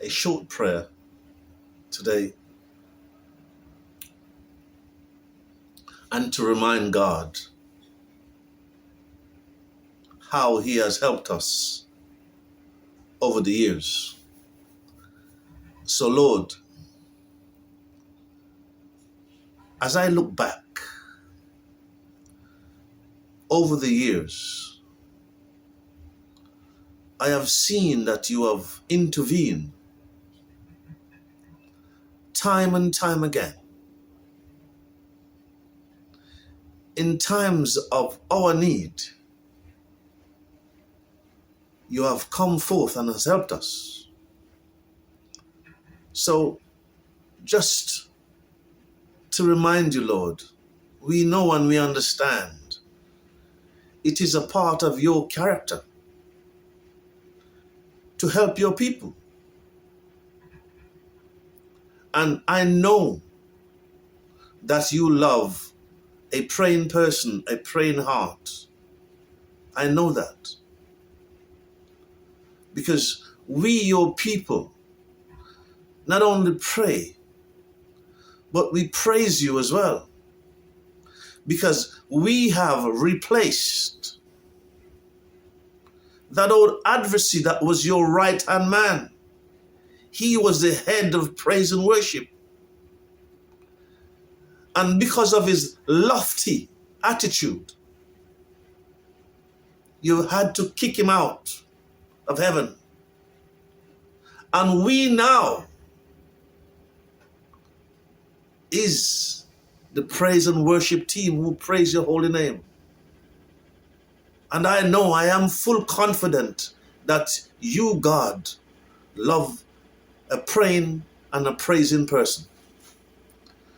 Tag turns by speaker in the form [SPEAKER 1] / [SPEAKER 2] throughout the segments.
[SPEAKER 1] a short prayer today and to remind God how He has helped us over the years. So Lord, as I look back over the years, I have seen that you have intervened time and time again. In times of our need, you have come forth and has helped us. So just to remind you, Lord, we know and we understand it is a part of your character to help your people. And I know that you love a praying person, a praying heart. I know that. Because we, your people, not only pray, but we praise you as well. Because we have replaced that old adversary that was your right-hand man. He was the head of praise and worship. And because of his lofty attitude, you had to kick him out of heaven. And we now is the praise and worship team who praise your holy name. And I know, I am full confident that you, God, love a praying and a praising person.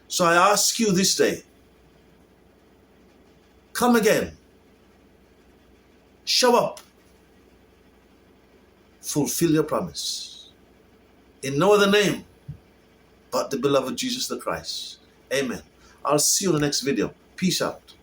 [SPEAKER 1] So I ask you this day, come again, show up, fulfill your promise. In no other name but the beloved Jesus the Christ. Amen. I'll see you in the next video. Peace out.